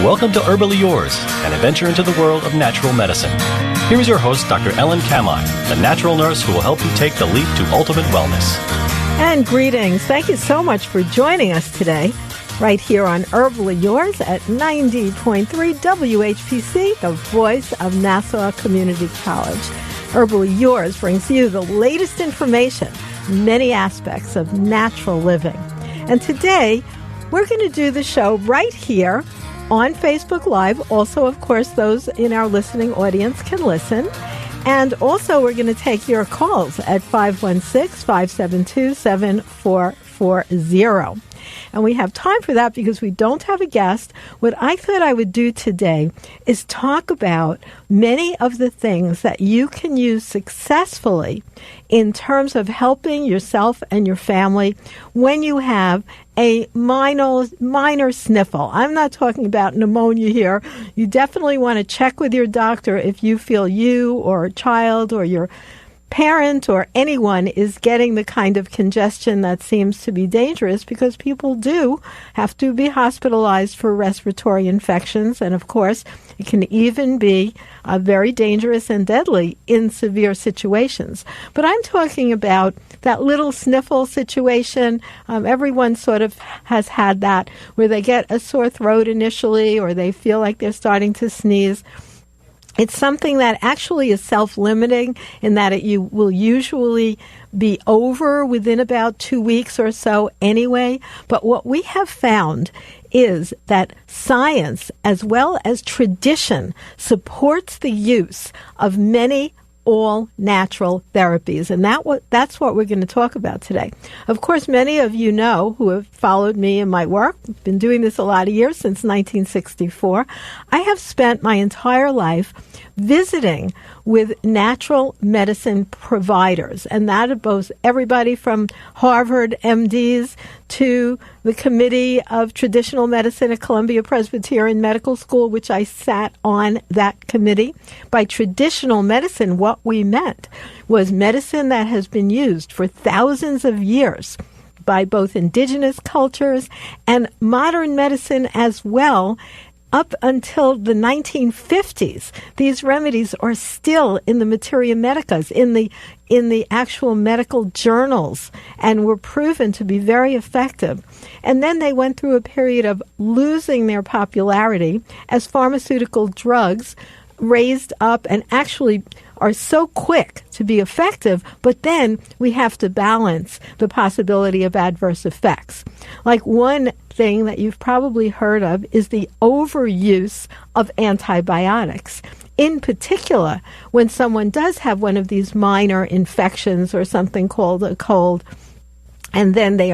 Welcome to Herbally Yours, an adventure into the world of natural medicine. Here is your host, Dr. Ellen Kamhi, the natural nurse who will help you take the leap to ultimate wellness. And greetings. Thank you so much for joining us today, right here on Herbally Yours at 90.3 WHPC, the voice of Nassau Community College. Herbally Yours brings you the latest information, many aspects of natural living. And today, we're going to do the show right here on Facebook Live. Also, of course, those in our listening audience can listen. And also, we're going to take your calls at 516-572-7440. And we have time for that because we don't have a guest. What I thought I would do today is talk about many of the things that you can use successfully in terms of helping yourself and your family when you have a minor sniffle. I'm not talking about pneumonia here. You definitely want to check with your doctor if you feel you or a child or your parent or anyone is getting the kind of congestion that seems to be dangerous, because people do have to be hospitalized for respiratory infections. And of course, it can even be very dangerous and deadly in severe situations. But I'm talking about that little sniffle situation. Everyone sort of has had that, where they get a sore throat initially or they feel like they're starting to sneeze. It's something that actually is self-limiting in that you will usually be over within about 2 weeks or so anyway. But what we have found is that science as well as tradition supports the use of many all-natural therapies. And that's what we're going to talk about today. Of course, many of you know, who have followed me in my work, I've been doing this a lot of years, since 1964. I have spent my entire life visiting with natural medicine providers, and that is both everybody from Harvard MDs to the Committee of Traditional Medicine at Columbia Presbyterian Medical School, which I sat on that committee. By traditional medicine, what we meant was medicine that has been used for thousands of years by both indigenous cultures and modern medicine as well. Up until the 1950s, these remedies are still in the Materia Medicas, in the actual medical journals, and were proven to be very effective. And then they went through a period of losing their popularity as pharmaceutical drugs raised up and actually are so quick to be effective, but then we have to balance the possibility of adverse effects. Like one thing that you've probably heard of is the overuse of antibiotics. In particular, when someone does have one of these minor infections or something called a cold, and then they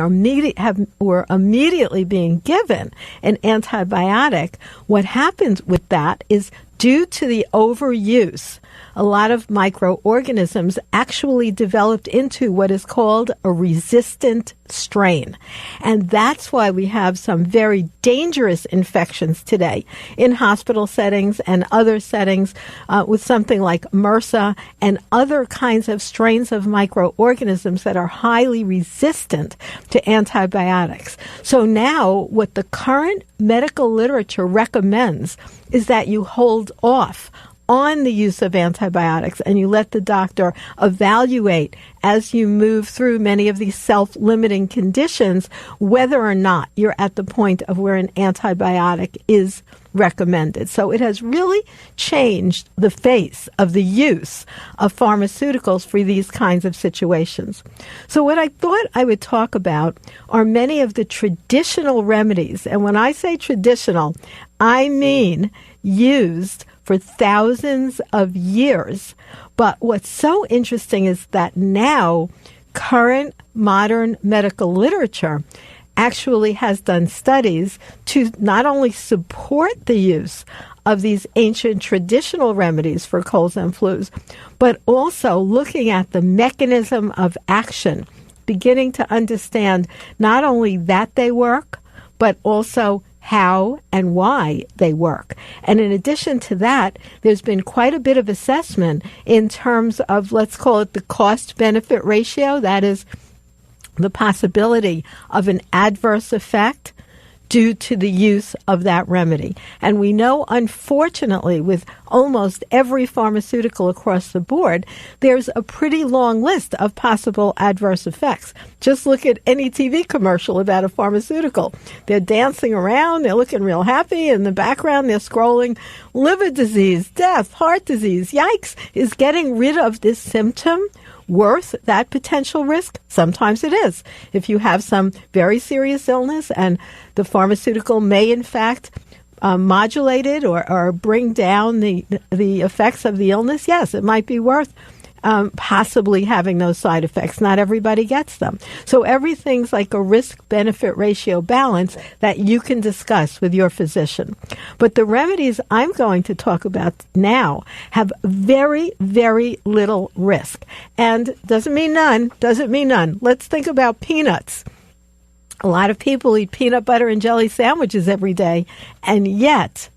were immediately being given an antibiotic, what happens with that is, due to the overuse, a lot of microorganisms actually developed into what is called a resistant strain. And that's why we have some very dangerous infections today in hospital settings and other settings with something like MRSA and other kinds of strains of microorganisms that are highly resistant to antibiotics. So now what the current medical literature recommends is that you hold off on the use of antibiotics and you let the doctor evaluate as you move through many of these self-limiting conditions whether or not you're at the point of where an antibiotic is recommended. So it has really changed the face of the use of pharmaceuticals for these kinds of situations. So what I thought I would talk about are many of the traditional remedies. And when I say traditional, I mean used for thousands of years. But what's so interesting is that now current modern medical literature actually has done studies to not only support the use of these ancient traditional remedies for colds and flus, but also looking at the mechanism of action, beginning to understand not only that they work, but also how and why they work. And in addition to that, there's been quite a bit of assessment in terms of, let's call it the cost-benefit ratio, that is the possibility of an adverse effect due to the use of that remedy. And we know, unfortunately, with almost every pharmaceutical across the board, there's a pretty long list of possible adverse effects. Just look at any TV commercial about a pharmaceutical. They're dancing around, they're looking real happy. In the background, they're scrolling liver disease, death, heart disease. Yikes! Is getting rid of this symptom worth that potential risk? Sometimes it is. If you have some very serious illness and the pharmaceutical may in fact modulate it or bring down the effects of the illness, yes, it might be worth possibly having those side effects. Not everybody gets them. So everything's like a risk-benefit ratio balance that you can discuss with your physician. But the remedies I'm going to talk about now have very, very little risk. And doesn't mean none. Let's think about peanuts. A lot of people eat peanut butter and jelly sandwiches every day, and yet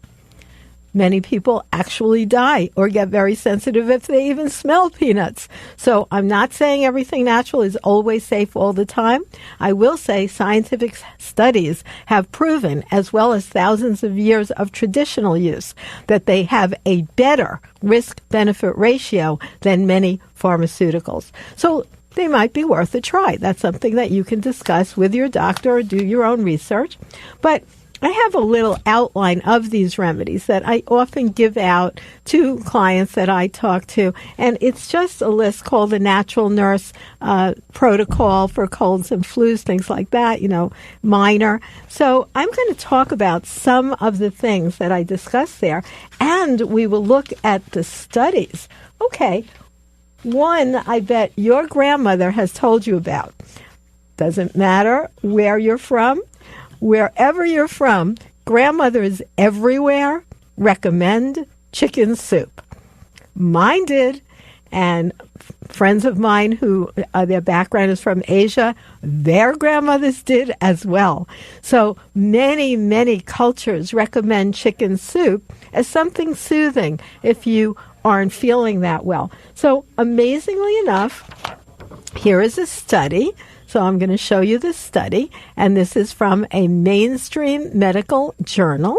many people actually die or get very sensitive if they even smell peanuts. So I'm not saying everything natural is always safe all the time. I will say scientific studies have proven, as well as thousands of years of traditional use, that they have a better risk-benefit ratio than many pharmaceuticals. So they might be worth a try. That's something that you can discuss with your doctor or do your own research. But I have a little outline of these remedies that I often give out to clients that I talk to, and it's just a list called the Natural Nurse Protocol for colds and flus, things like that, minor. So I'm going to talk about some of the things that I discuss there, and we will look at the studies. Okay, one I bet your grandmother has told you about. Doesn't matter where you're from. Wherever you're from, grandmothers everywhere recommend chicken soup. Mine did, and friends of mine who their background is from Asia, their grandmothers did as well. So many, many cultures recommend chicken soup as something soothing if you aren't feeling that well. So amazingly enough, here is a study. So I'm going to show you this study, and this is from a mainstream medical journal.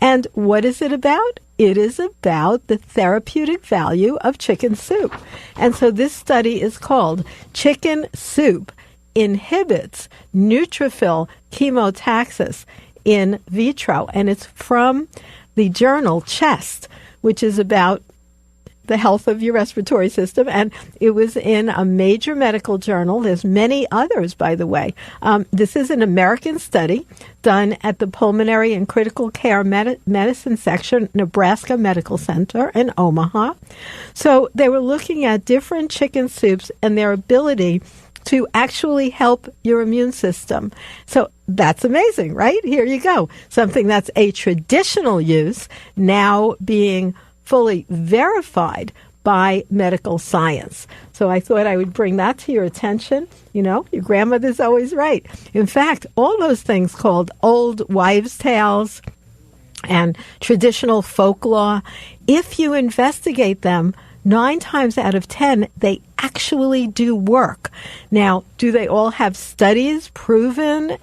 And what is it about? It is about the therapeutic value of chicken soup. And so this study is called Chicken Soup Inhibits Neutrophil Chemotaxis in Vitro. And it's from the journal Chest, which is about the health of your respiratory system, and it was in a major medical journal. There's many others, by the way. This is an American study done at the Pulmonary and Critical Care Medicine Section, Nebraska Medical Center in Omaha. So they were looking at different chicken soups and their ability to actually help your immune system. So that's amazing, right? Here you go. Something that's a traditional use now being fully verified by medical science. So I thought I would bring that to your attention. Your grandmother's always right. In fact, all those things called old wives' tales and traditional folklore, if you investigate them, 9 times out of 10, they actually do work. Now, do they all have studies proving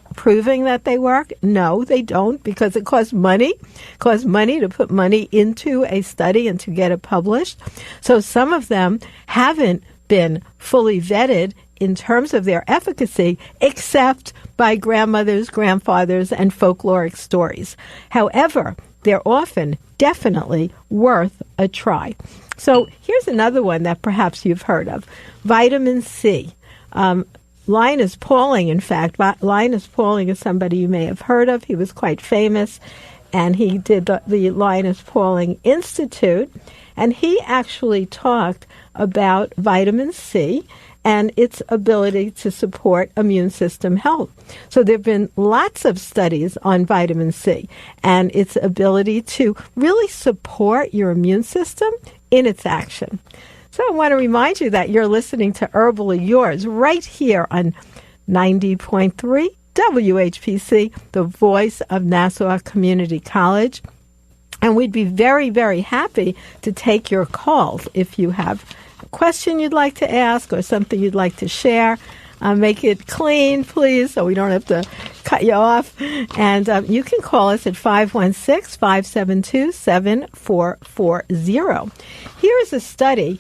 that they work? No, they don't, because it costs money. It costs money to put money into a study and to get it published. So some of them haven't been fully vetted in terms of their efficacy, except by grandmothers, grandfathers, and folkloric stories. However, they're often definitely worth a try. So here's another one that perhaps you've heard of, vitamin C. Linus Pauling, in fact. Linus Pauling is somebody you may have heard of. He was quite famous, and he did the Linus Pauling Institute, and he actually talked about vitamin C and its ability to support immune system health. So there have been lots of studies on vitamin C and its ability to really support your immune system in its action. So I want to remind you that you're listening to Herbally Yours right here on 90.3 WHPC, the voice of Nassau Community College. And we'd be very, very happy to take your calls if you have a question you'd like to ask or something you'd like to share. make it clean, please, so we don't have to cut you off. And you can call us at 516-572-7440. Here is a study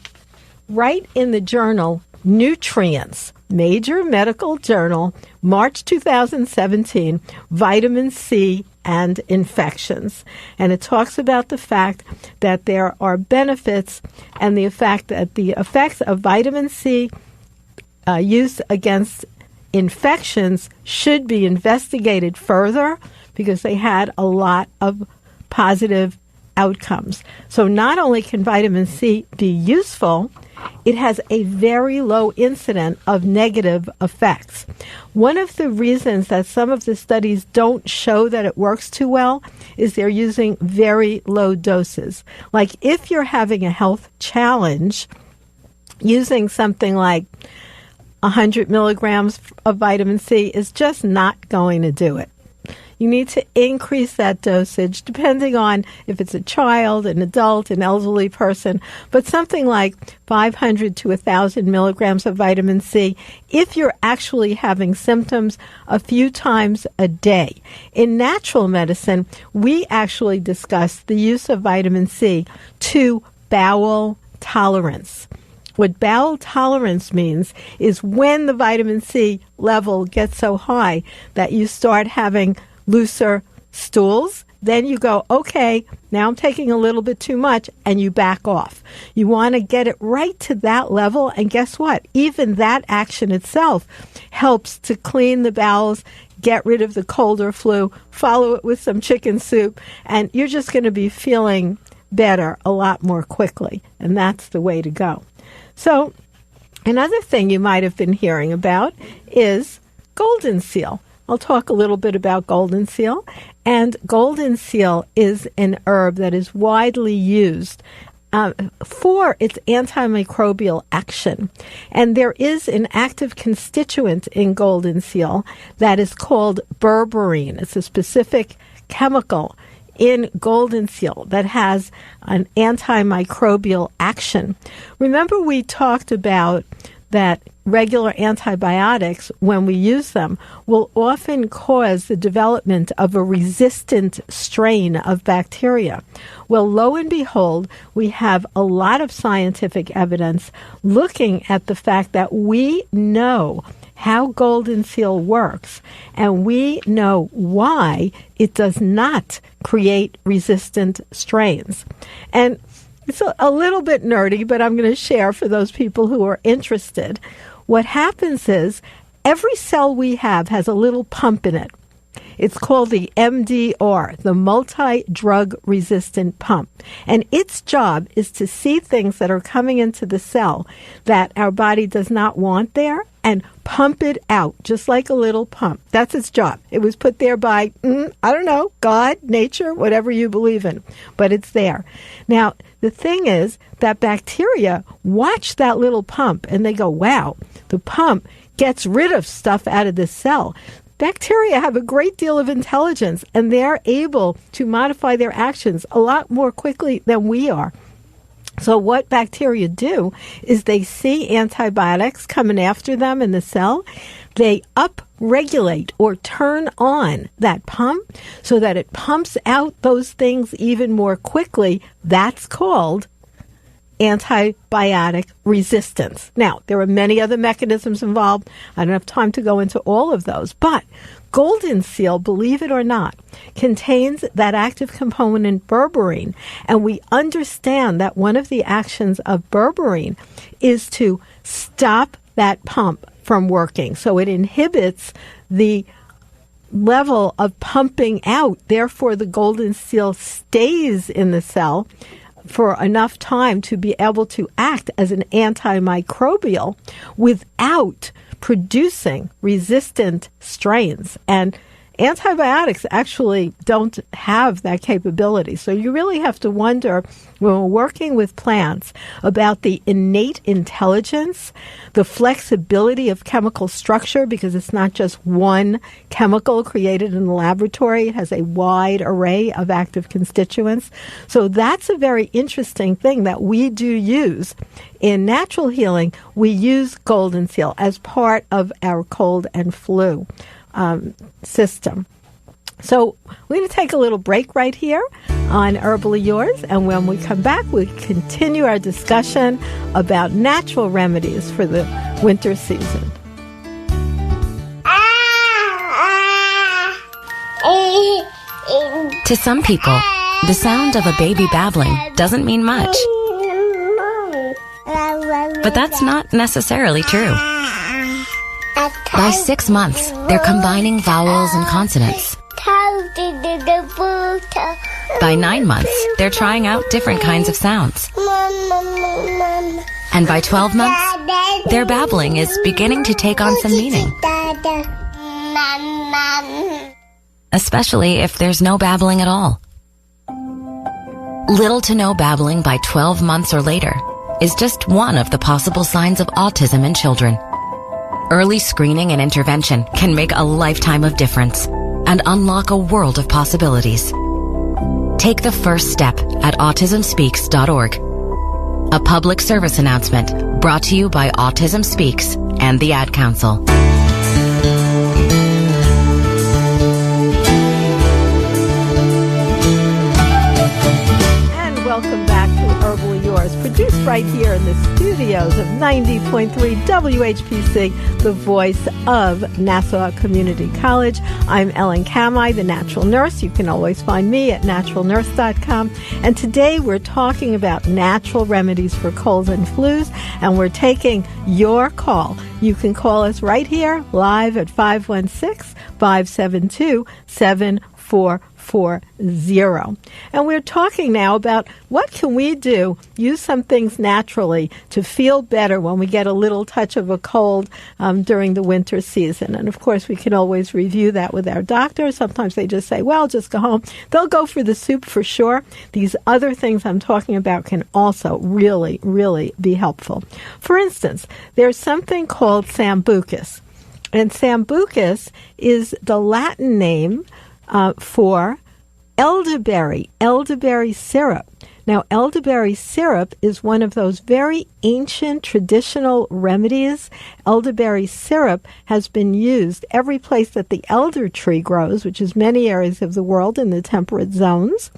right in the journal Nutrients, major medical journal, March 2017, vitamin C and infections. And it talks about the fact that there are benefits and the fact that the effects of vitamin C use against infections should be investigated further because they had a lot of positive outcomes. So not only can vitamin C be useful, it has a very low incidence of negative effects. One of the reasons that some of the studies don't show that it works too well is they're using very low doses. Like if you're having a health challenge, using something like 100 milligrams of vitamin C is just not going to do it. You need to increase that dosage depending on if it's a child, an adult, an elderly person, but something like 500 to 1,000 milligrams of vitamin C if you're actually having symptoms a few times a day. In natural medicine, we actually discuss the use of vitamin C to bowel tolerance. What bowel tolerance means is when the vitamin C level gets so high that you start having looser stools, then you go, okay, now I'm taking a little bit too much, and you back off. You want to get it right to that level, and guess what? Even that action itself helps to clean the bowels, get rid of the cold or flu, follow it with some chicken soup, and you're just going to be feeling better a lot more quickly, and that's the way to go. So another thing you might have been hearing about is golden seal. I'll talk a little bit about golden seal. And golden seal is an herb that is widely used for its antimicrobial action. And there is an active constituent in golden seal that is called berberine. It's a specific chemical in golden seal that has an antimicrobial action. Remember we talked about that regular antibiotics, when we use them, will often cause the development of a resistant strain of bacteria. Well, lo and behold, we have a lot of scientific evidence looking at the fact that we know how golden seal works, and we know why it does not create resistant strains. And it's a little bit nerdy, but I'm going to share for those people who are interested. What happens is every cell we have has a little pump in it. It's called the MDR, the multi-drug resistant pump. And its job is to see things that are coming into the cell that our body does not want there and pump it out, just like a little pump. That's its job. It was put there by, I don't know, God, nature, whatever you believe in, but it's there. Now, the thing is that bacteria watch that little pump and they go, wow, the pump gets rid of stuff out of the cell. Bacteria have a great deal of intelligence, and they're able to modify their actions a lot more quickly than we are. So what bacteria do is they see antibiotics coming after them in the cell. They upregulate or turn on that pump so that it pumps out those things even more quickly. That's called antibiotic resistance. Now, there are many other mechanisms involved. I don't have time to go into all of those, but golden seal, believe it or not, contains that active component berberine, and we understand that one of the actions of berberine is to stop that pump from working. So it inhibits the level of pumping out. Therefore, the golden seal stays in the cell for enough time to be able to act as an antimicrobial without producing resistant strains. And Antibiotics actually don't have that capability. So you really have to wonder, when we're working with plants, about the innate intelligence, the flexibility of chemical structure, because it's not just one chemical created in the laboratory. It has a wide array of active constituents. So that's a very interesting thing that we do use. In natural healing, we use Golden Seal as part of our cold and flu system. So we're going to take a little break right here on Herbally Yours, and when we come back, we continue our discussion about natural remedies for the winter season. To some people, the sound of a baby babbling doesn't mean much. But that's not necessarily true. By 6 months, they're combining vowels and consonants. By 9 months, they're trying out different kinds of sounds. And by 12 months, their babbling is beginning to take on some meaning. Especially if there's no babbling at all. Little to no babbling by 12 months or later is just one of the possible signs of autism in children. Early screening and intervention can make a lifetime of difference and unlock a world of possibilities. Take the first step at autismspeaks.org. A public service announcement brought to you by Autism Speaks and the Ad Council. Welcome back to Herbally Yours, produced right here in the studios of 90.3 WHPC, the voice of Nassau Community College. I'm Ellen Kamhi, the natural nurse. You can always find me at naturalnurse.com. And today we're talking about natural remedies for colds and flus, and we're taking your call. You can call us right here live at 516-572-7440. And we're talking now about what can we do, use some things naturally to feel better when we get a little touch of a cold during the winter season. And of course, we can always review that with our doctor. Sometimes they just say, well, just go home. They'll go for the soup for sure. These other things I'm talking about can also really, really be helpful. For instance, there's something called sambucus. And sambucus is the Latin name for elderberry syrup. Now, elderberry syrup is one of those very ancient traditional remedies. Elderberry syrup has been used every place that the elder tree grows, which is many areas of the world in the temperate zones.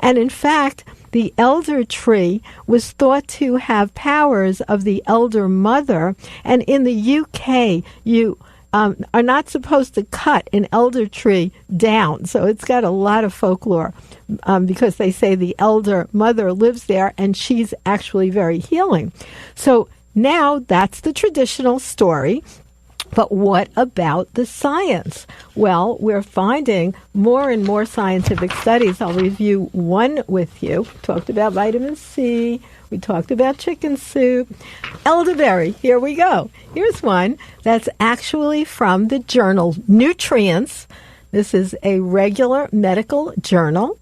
And in fact, the elder tree was thought to have powers of the elder mother. And in the UK, you are not supposed to cut an elder tree down. So it's got a lot of folklore because they say the elder mother lives there and she's actually very healing. So now that's the traditional story. But what about the science? Well, we're finding more and more scientific studies. I'll review one with you. We talked about vitamin C. We talked about chicken soup. Elderberry, here we go. Here's one that's actually from the journal Nutrients. This is a regular medical journal.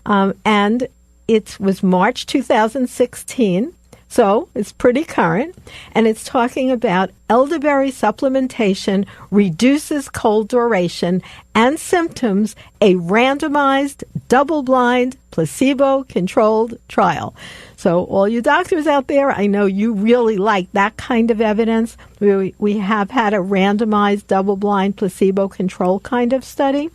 And it was March 2016. So it's pretty current, and it's talking about elderberry supplementation reduces cold duration and symptoms, a randomized, double-blind, placebo-controlled trial. So all you doctors out there, I know you really like that kind of evidence. We have had a randomized, double-blind, placebo-controlled kind of study.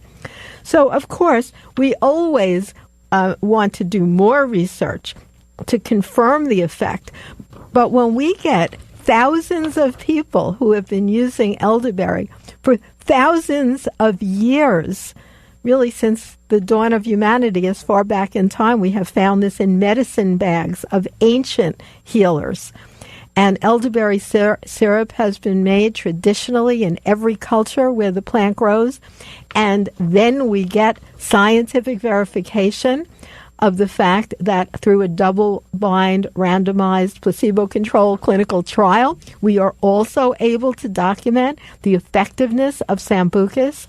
So, of course, we always want to do more research to confirm the effect. But when we get thousands of people who have been using elderberry for thousands of years, really since the dawn of humanity, as far back in time, we have found this in medicine bags of ancient healers. And elderberry syrup has been made traditionally in every culture where the plant grows. And then we get scientific verification of the fact that through a double-blind, randomized, placebo-controlled clinical trial, we are also able to document the effectiveness of sambucus.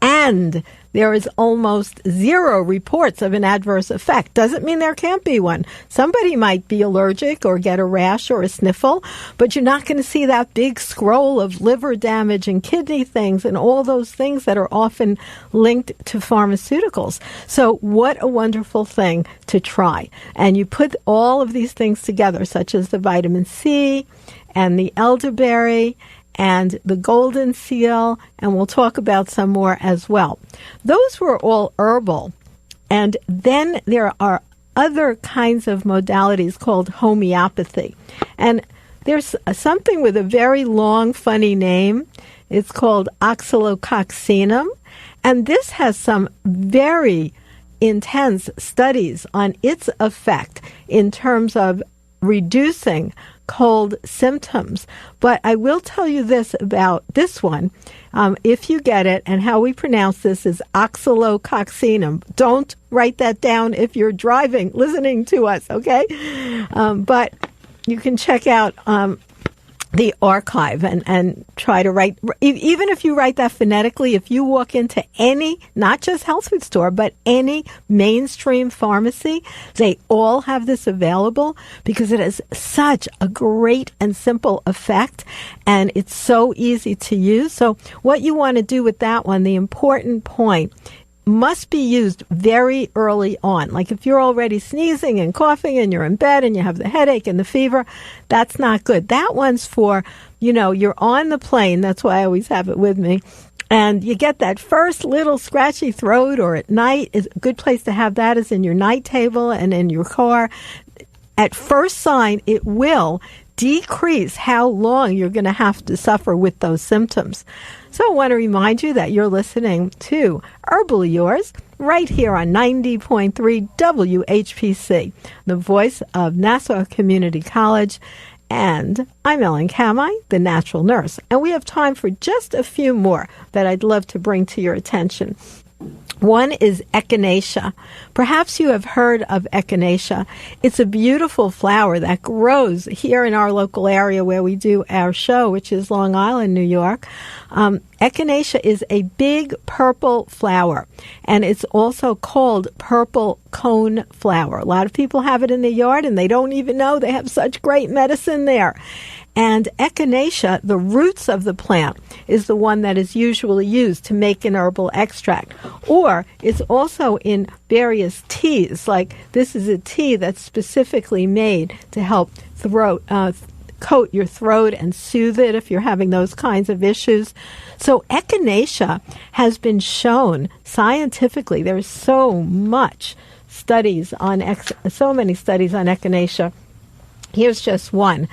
and there is almost zero reports of an adverse effect. Doesn't mean there can't be one. Somebody might be allergic or get a rash or a sniffle, but you're not going to see that big scroll of liver damage and kidney things and all those things that are often linked to pharmaceuticals. So what a wonderful thing to try. And you put all of these things together, such as the vitamin C and the elderberry and the golden seal, and we'll talk about some more as well. Those were all herbal. And then there are other kinds of modalities called homeopathy. And there's something with a very long, funny name. It's called oxalococcinum. And this has some very intense studies on its effect in terms of reducing cold symptoms. But I will tell you this about this one. If you get it, and how we pronounce this is oxalococcinum. Don't write that down if you're driving, listening to us, okay? But you can check out the archive and try to write, even if you write that phonetically, if you walk into any, not just health food store, but any mainstream pharmacy, they all have this available because it has such a great and simple effect, and it's so easy to use. So what you want to do with that one, the important point, must be used very early on. Like if you're already sneezing and coughing and you're in bed and you have the headache and the fever, that's not good. That one's for, you're on the plane. That's why I always have it with me. And you get that first little scratchy throat, or at night. Is a good place to have that is in your night table and in your car. At first sign, it will decrease how long you're going to have to suffer with those symptoms. So I want to remind you that you're listening to Herbal Yours right here on 90.3 WHPC, the voice of Nassau Community College. And I'm Ellen Kamhi, the natural nurse. And we have time for just a few more that I'd love to bring to your attention. One is Echinacea. Perhaps you have heard of Echinacea. It's a beautiful flower that grows here in our local area where we do our show, which is Long Island, New York. Echinacea is a big purple flower, and it's also called purple cone flower. A lot of people have it in their yard, and they don't even know they have such great medicine there. And Echinacea, the roots of the plant, is the one that is usually used to make an herbal extract. Or it's also in various teas. Like this is a tea that's specifically made to help coat your throat and soothe it if you're having those kinds of issues. So Echinacea has been shown scientifically. There's so many studies on Echinacea. Here's just one.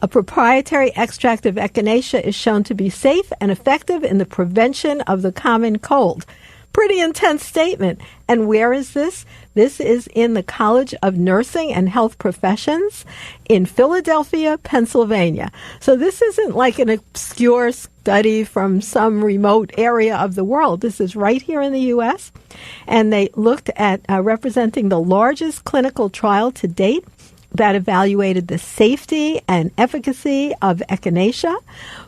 A proprietary extract of Echinacea is shown to be safe and effective in the prevention of the common cold. Pretty intense statement. And where is this? This is in the College of Nursing and Health Professions in Philadelphia, Pennsylvania. So this isn't like an obscure study from some remote area of the world. This is right here in the U.S. And they looked at representing the largest clinical trial to date that evaluated the safety and efficacy of Echinacea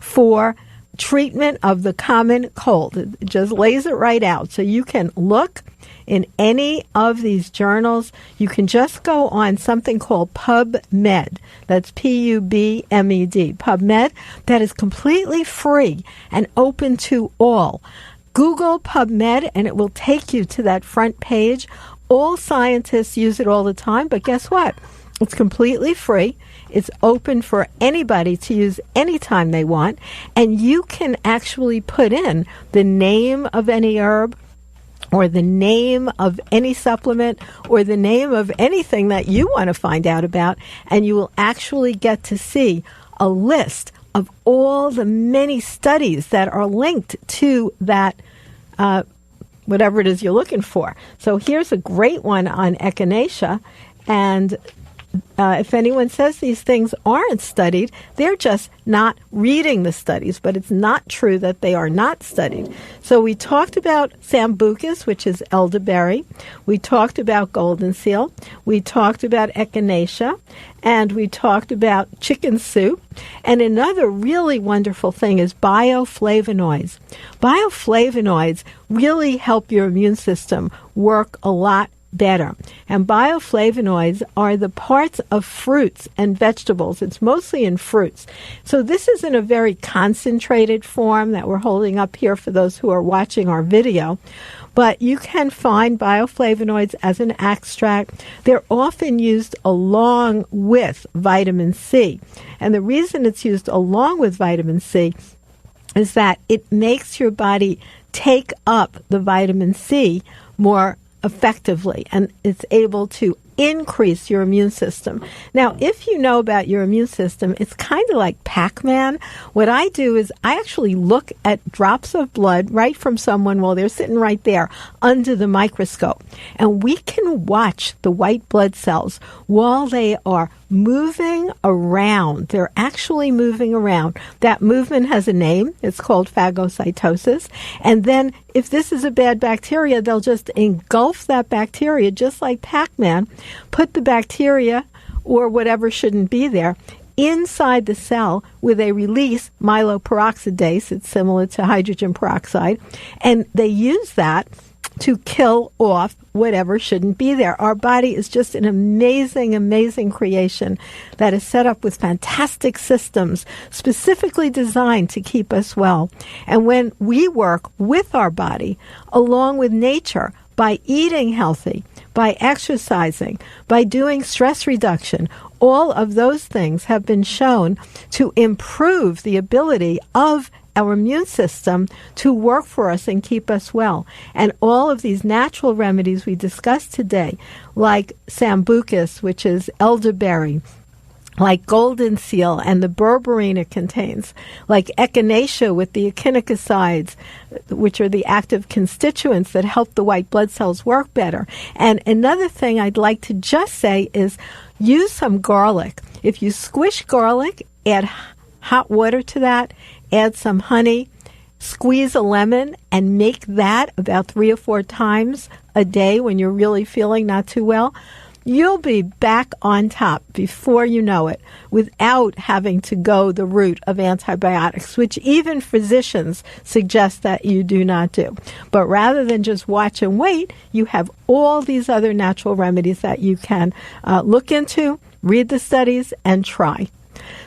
for treatment of the common cold. It just lays it right out. So you can look in any of these journals. You can just go on something called PubMed. That's PUBMED. PubMed. That is completely free and open to all. Google PubMed and it will take you to that front page. All scientists use it all the time, but guess what? It's completely free. It's open for anybody to use anytime they want. And you can actually put in the name of any herb or the name of any supplement or the name of anything that you want to find out about. And you will actually get to see a list of all the many studies that are linked to that whatever it is you're looking for. So here's a great one on Echinacea. And if anyone says these things aren't studied, they're just not reading the studies, but it's not true that they are not studied. So we talked about sambucus, which is elderberry. We talked about golden seal. We talked about echinacea. And we talked about chicken soup. And another really wonderful thing is bioflavonoids. Bioflavonoids really help your immune system work a lot better. And bioflavonoids are the parts of fruits and vegetables. It's mostly in fruits. So this is in a very concentrated form that we're holding up here for those who are watching our video. But you can find bioflavonoids as an extract. They're often used along with vitamin C. And the reason it's used along with vitamin C is that it makes your body take up the vitamin C more effectively, and it's able to increase your immune system. Now, if you know about your immune system, it's kind of like Pac-Man. What I do is I actually look at drops of blood right from someone while they're sitting right there under the microscope. And we can watch the white blood cells while they are moving around. They're actually moving around. That movement has a name. It's called phagocytosis. And then if this is a bad bacteria, they'll just engulf that bacteria just like Pac-Man, put the bacteria or whatever shouldn't be there inside the cell where they release myeloperoxidase. It's similar to hydrogen peroxide. And they use that to kill off whatever shouldn't be there. Our body is just an amazing, amazing creation that is set up with fantastic systems specifically designed to keep us well. And when we work with our body, along with nature, by eating healthy, by exercising, by doing stress reduction, all of those things have been shown to improve the ability of our immune system to work for us and keep us well. And all of these natural remedies we discussed today, like sambucus, which is elderberry, like golden seal and the berberine it contains, like echinacea with the echinacasides, which are the active constituents that help the white blood cells work better. And another thing I'd like to just say is use some garlic. If you squish garlic, add hot water to that, add some honey, squeeze a lemon, and make that about 3 or 4 times a day when you're really feeling not too well. You'll be back on top before you know it without having to go the route of antibiotics, which even physicians suggest that you do not do. But rather than just watch and wait, you have all these other natural remedies that you can look into, read the studies, and try.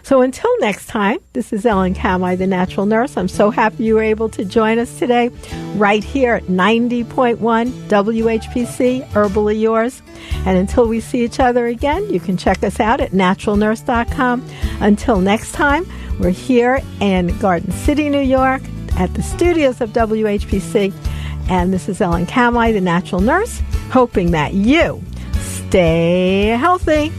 So until next time, this is Ellen Kamhi, the Natural Nurse. I'm so happy you were able to join us today right here at 90.1 WHPC, Herbally Yours. And until we see each other again, you can check us out at naturalnurse.com. Until next time, we're here in Garden City, New York at the studios of WHPC. And this is Ellen Kamhi, the Natural Nurse, hoping that you stay healthy.